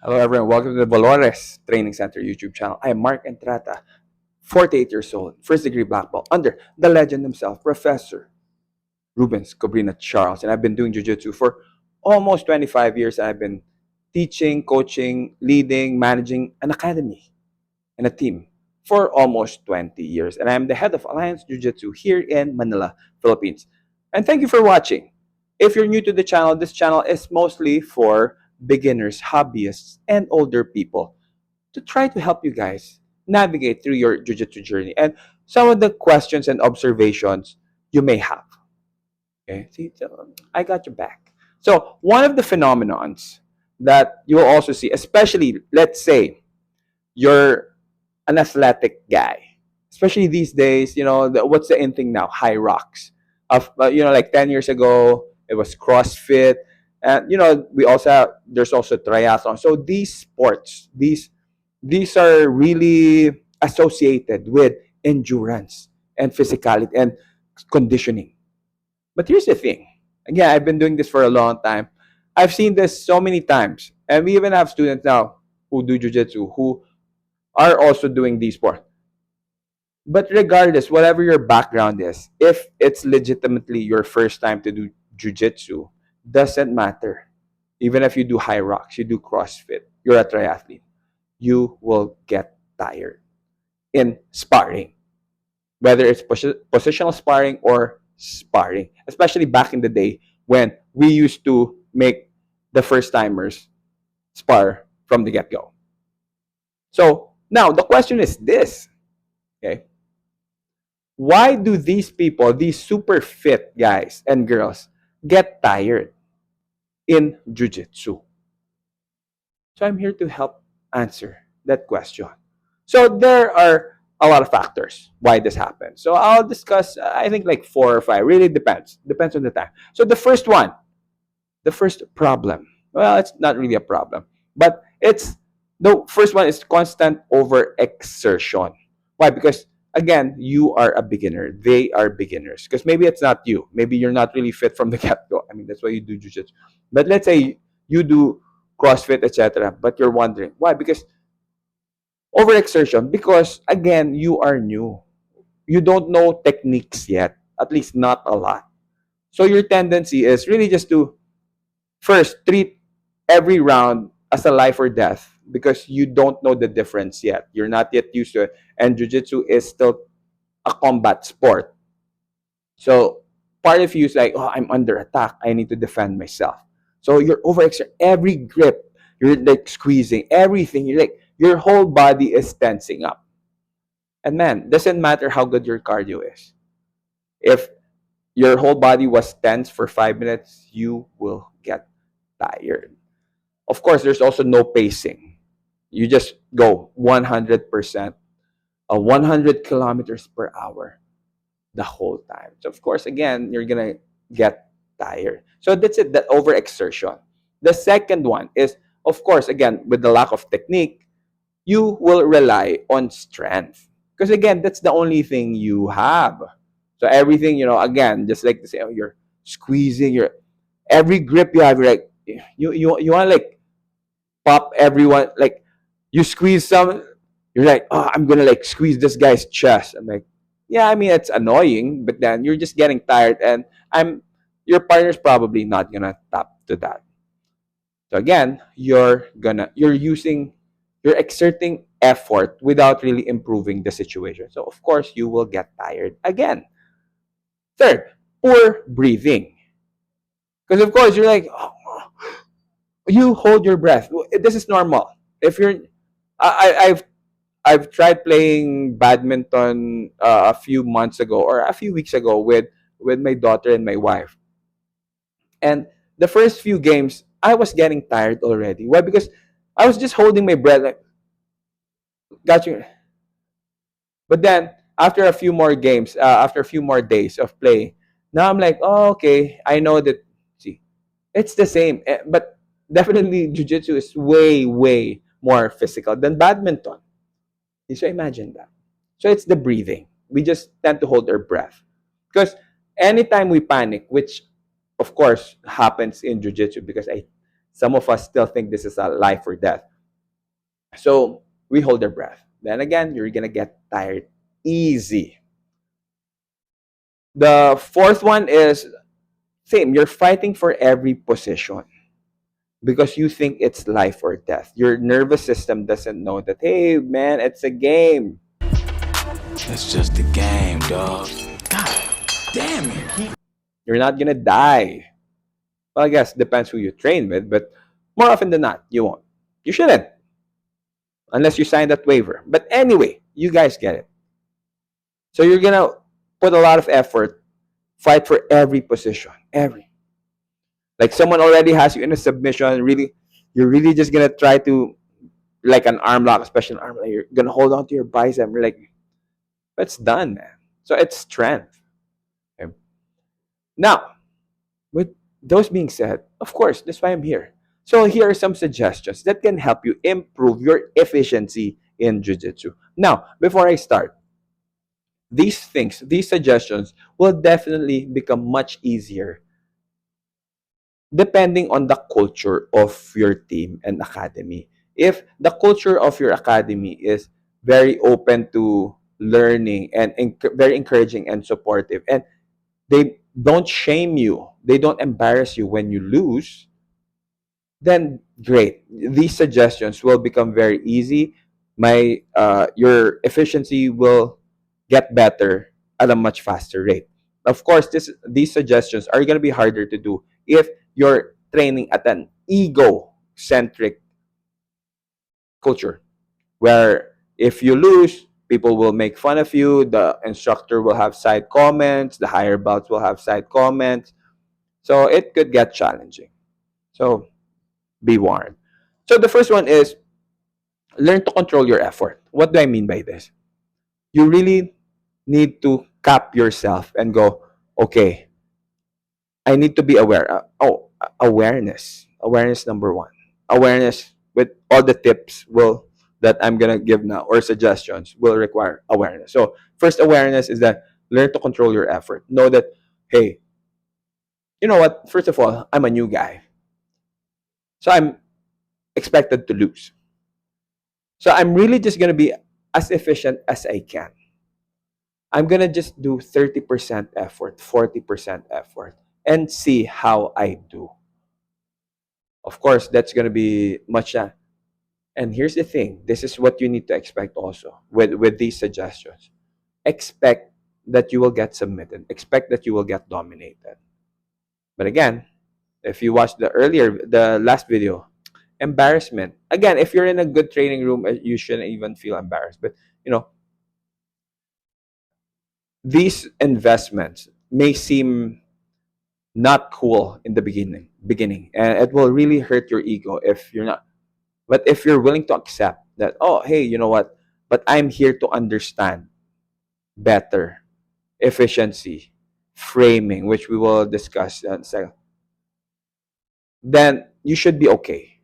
Hello everyone, welcome to the Valores Training Center YouTube channel. I am Mark Entrata, 48 years old, first degree black belt under the legend himself, Professor Rubens Cobrina Charles. And I've been doing Jiu-Jitsu for almost 25 years. I've been teaching, coaching, leading, managing an academy and a team for almost 20 years. And I'm the head of Alliance Jiu-Jitsu here in Manila, Philippines. And thank you for watching. If you're new to the channel, this channel is mostly for beginners, hobbyists, and older people to try to help you guys navigate through your jiu-jitsu journey and some of the questions and observations you may have. Okay, see, so I got your back. So one of the phenomenons that you will also see, especially let's say you're an athletic guy, especially these days, what's the in thing now? High rocks. Like 10 years ago, it was CrossFit. And, we also have, there's also triathlon. So these sports, these are really associated with endurance and physicality and conditioning. But here's the thing. Again, I've been doing this for a long time. I've seen this so many times. And we even have students now who do jujitsu who are also doing these sports. But regardless, whatever your background is, if it's legitimately your first time to do jujitsu, doesn't matter. Even if you do high rocks, you do CrossFit, you're a triathlete, you will get tired in sparring, whether it's positional sparring or sparring, especially back in the day when we used to make the first timers spar from the get go. So now the question is this, okay? Why do these people, these super fit guys and girls, get tired in jujitsu? So I'm here to help answer that question. So there are a lot of factors why this happens. So I'll discuss, I think like 4 or 5. Really depends on the time. So the first problem. Well, it's not really a problem, but it's the first one is constant overexertion. Why? Because again, you are a beginner. They are beginners. Because maybe it's not you. Maybe you're not really fit from the get go. I mean, that's why you do jujitsu. But let's say you do CrossFit, etc. But you're wondering why? Because overexertion. Because again, you are new. You don't know techniques yet. At least not a lot. So your tendency is really just to first treat every round as a life or death because you don't know the difference yet. You're not yet used to it. And jiu-jitsu is still a combat sport. So part of you is like, oh, I'm under attack. I need to defend myself. So you're overexerting every grip. You're like squeezing everything. You're like, your whole body is tensing up. And man, doesn't matter how good your cardio is. If your whole body was tense for 5 minutes, you will get tired. Of course, there's also no pacing. You just go 100%, 100 kilometers per hour the whole time. So, of course, again, you're going to get tired. So, that's it, that overexertion. The second one is, of course, again, with the lack of technique, you will rely on strength. Because, again, that's the only thing you have. So, everything, again, just like to say, oh, you're squeezing, every grip you have, you're like, you want to like pop everyone, like you squeeze some, you're like, oh, I'm gonna like squeeze this guy's chest. I'm like, yeah, I mean it's annoying, but then you're just getting tired, and I'm your partner's probably not gonna tap to that. So again, you're exerting effort without really improving the situation. So of course you will get tired again. Third, poor breathing. Because of course you're like, oh, you hold your breath. This is normal. If you're, I've tried playing badminton a few months ago or a few weeks ago with my daughter and my wife. And the first few games, I was getting tired already. Why? Because I was just holding my breath, like, got you. But then after a few more games, after a few more days of playing, now I'm like, oh, okay, I know that. See, it's the same, but definitely jujitsu is way, way more physical than badminton. So imagine that. So it's the breathing. We just tend to hold our breath. Because anytime we panic, which of course happens in jiu-jitsu because some of us still think this is a life or death. So we hold our breath. Then again, you're gonna get tired easy. The fourth one is same. You're fighting for every position because you think it's life or death. Your nervous system doesn't know that, hey, man, it's a game. It's just a game, dog. God damn it. You're not gonna die. Well, I guess depends who you train with, but more often than not, you won't. You shouldn't, unless you sign that waiver. But anyway, you guys get it. So you're gonna put a lot of effort, fight for every position, every. Like someone already has you in a submission, really, you're really just gonna try to, like an arm lock, a special arm lock. You're gonna hold on to your bicep. You're like, that's done, man. So it's strength. Okay? Now, with those being said, of course, that's why I'm here. So here are some suggestions that can help you improve your efficiency in jiu-jitsu. Now, before I start, these things, these suggestions will definitely become much easier depending on the culture of your team and academy. If the culture of your academy is very open to learning and very encouraging and supportive, and they don't shame you, they don't embarrass you when you lose, then great. These suggestions will become very easy. Your efficiency will get better at a much faster rate. Of course, these suggestions are going to be harder to do if you're training at an ego-centric culture, where if you lose, people will make fun of you, the instructor will have side comments, the higher belts will have side comments. So it could get challenging. So be warned. So the first one is learn to control your effort. What do I mean by this? You really need to cap yourself and go, okay, I need to be aware. Awareness. Awareness number one. Awareness with all the tips will that I'm gonna give now or suggestions will require awareness. So first awareness is that learn to control your effort. Know that, hey, you know what? First of all, I'm a new guy. So I'm expected to lose. So I'm really just gonna be as efficient as I can. I'm gonna just do 30% effort, 40% effort, and see how I do. Of course, that's gonna be much. And here's the thing: this is what you need to expect also with these suggestions. Expect that you will get submitted. Expect that you will get dominated. But again, if you watch the last video, embarrassment. Again, if you're in a good training room, you shouldn't even feel embarrassed. But you know, these investments may seem not cool in the beginning, and it will really hurt your ego if you're not. But if you're willing to accept that, oh, hey, you know what? But I'm here to understand better efficiency, framing, which we will discuss in a second, then you should be okay.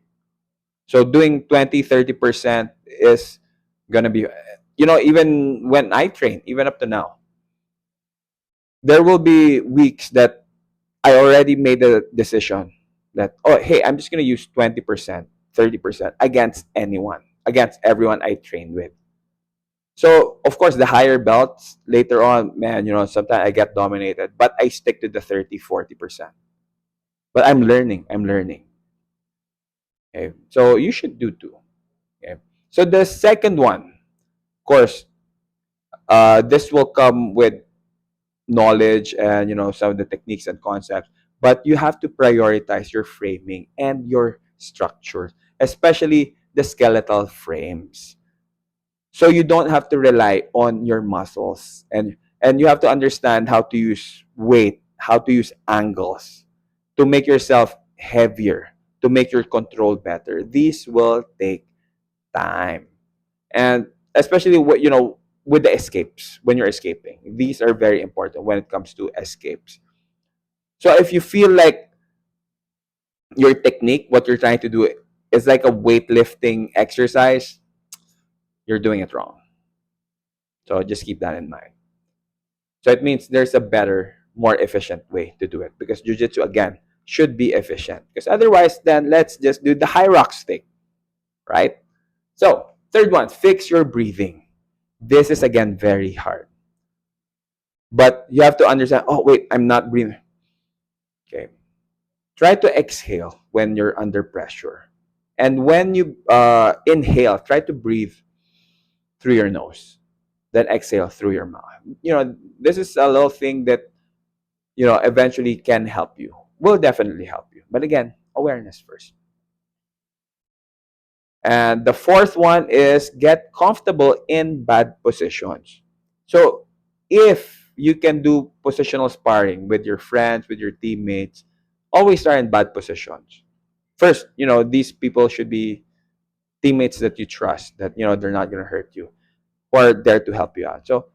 So doing 20-30% is gonna be, even when I train, even up to now, there will be weeks that I already made a decision that, oh, hey, I'm just going to use 20%, 30% against anyone, against everyone I train with. So, of course, the higher belts later on, man, sometimes I get dominated, but I stick to the 30-40%. But I'm learning. I'm learning. Okay. So, you should do too. Okay. So, the second one, of course, this will come with knowledge and some of the techniques and concepts, but you have to prioritize your framing and your structure, especially the skeletal frames, so you don't have to rely on your muscles, and you have to understand how to use weight, how to use angles to make yourself heavier, to make your control better. These will take time, and especially with the escapes, when you're escaping, these are very important when it comes to escapes. So if you feel like your technique, what you're trying to do, is like a weightlifting exercise, you're doing it wrong. So just keep that in mind. So it means there's a better, more efficient way to do it, because jiu-jitsu again should be efficient, because otherwise then let's just do the high rock stick, right? So, third one, fix your breathing. This is again very hard. But you have to understand, oh, wait, I'm not breathing. Okay. Try to exhale when you're under pressure. And when you inhale, try to breathe through your nose, then exhale through your mouth. This is a little thing that, eventually can help you, will definitely help you. But again, awareness first. And the fourth one is get comfortable in bad positions. So if you can do positional sparring with your friends, with your teammates, always start in bad positions. First, these people should be teammates that you trust, that, they're not going to hurt you or there to help you out. So,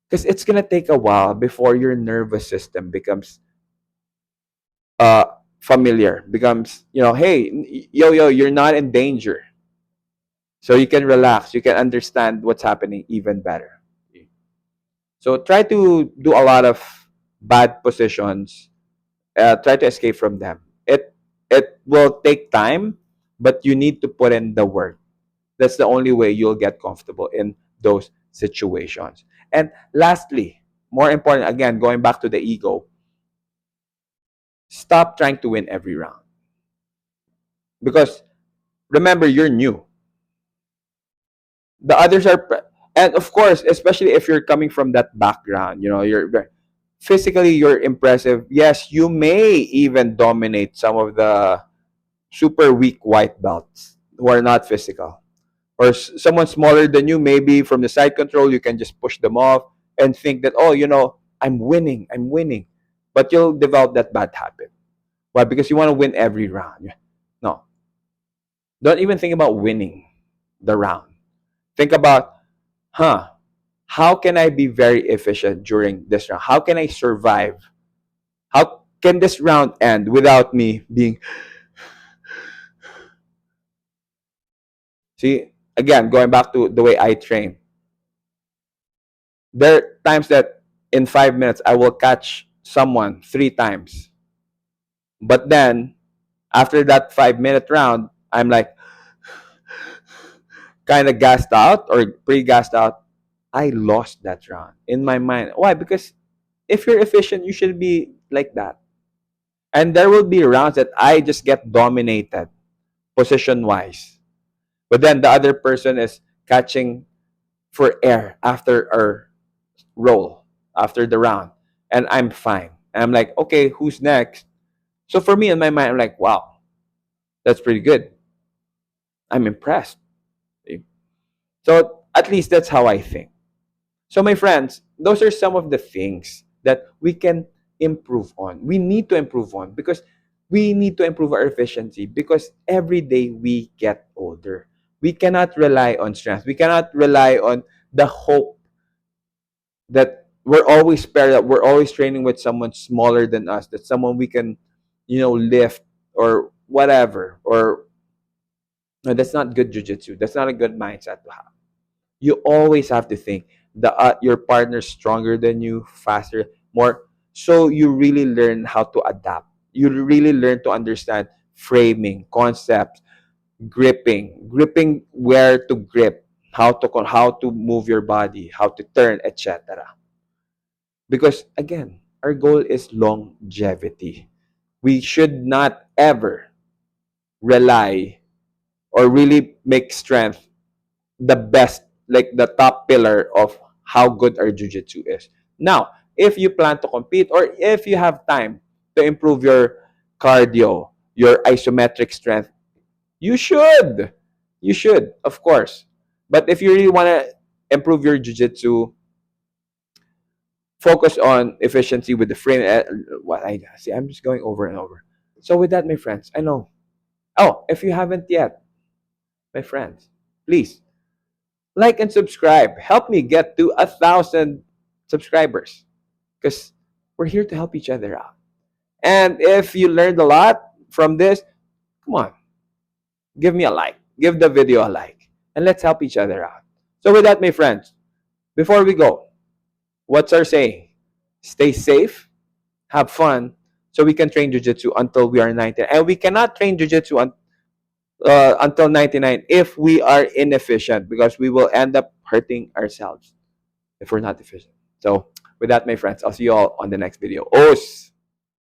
because it's going to take a while before your nervous system becomes uh, familiar, becomes, hey, yo, you're not in danger. So you can relax, you can understand what's happening even better. So try to do a lot of bad positions. Try to escape from them. It will take time, but you need to put in the work. That's the only way you'll get comfortable in those situations. And lastly, more important, again, going back to the ego, stop trying to win every round. Because remember, you're new. The others are, and of course, especially if you're coming from that background, you're impressive. Yes, you may even dominate some of the super weak white belts who are not physical. Or someone smaller than you, maybe from the side control, you can just push them off and think that, oh, I'm winning. But you'll develop that bad habit. Why? Because you want to win every round. No. Don't even think about winning the round. Think about, how can I be very efficient during this round? How can I survive? How can this round end without me being. See, again, going back to the way I train, there are times that in 5 minutes I will catch someone 3 times. But then, after that 5 minute round, I'm like kind of gassed out or pre gassed out. I lost that round in my mind. Why? Because if you're efficient, you should be like that. And there will be rounds that I just get dominated position wise. But then the other person is catching for air after our roll, after the round. And I'm fine. And I'm like, okay, who's next? So for me, in my mind, I'm like, wow, that's pretty good. I'm impressed. So at least that's how I think. So, my friends, those are some of the things that we can improve on. We need to improve on because we need to improve our efficiency because every day we get older. We cannot rely on strength. We cannot rely on the hope that we're always paired up. We're always training with someone smaller than us, that someone we can, lift or whatever. Or no, that's not good jujitsu. That's not a good mindset to have. You always have to think your partner's stronger than you, faster, more. So you really learn how to adapt. You really learn to understand framing, concepts, gripping where to grip, how to move your body, how to turn, etc. Because again, our goal is longevity. We should not ever rely or really make strength the best, like the top pillar of how good our jujitsu is. Now, if you plan to compete or if you have time to improve your cardio, your isometric strength, you should. You should, of course. But if you really want to improve your jujitsu, focus on efficiency with the frame. What I see, I'm just going over and over. So with that, my friends, I know. Oh, if you haven't yet, my friends, please like and subscribe. Help me get to 1,000 subscribers because we're here to help each other out. And if you learned a lot from this, come on, give me a like, give the video a like, and let's help each other out. So, with that, my friends, before we go, what's our saying? Stay safe, have fun, so we can train jujitsu until we are 19. And we cannot train jujitsu until 99 if we are inefficient, because we will end up hurting ourselves if we're not efficient. So with that, my friends, I'll see you all on the next video. Os!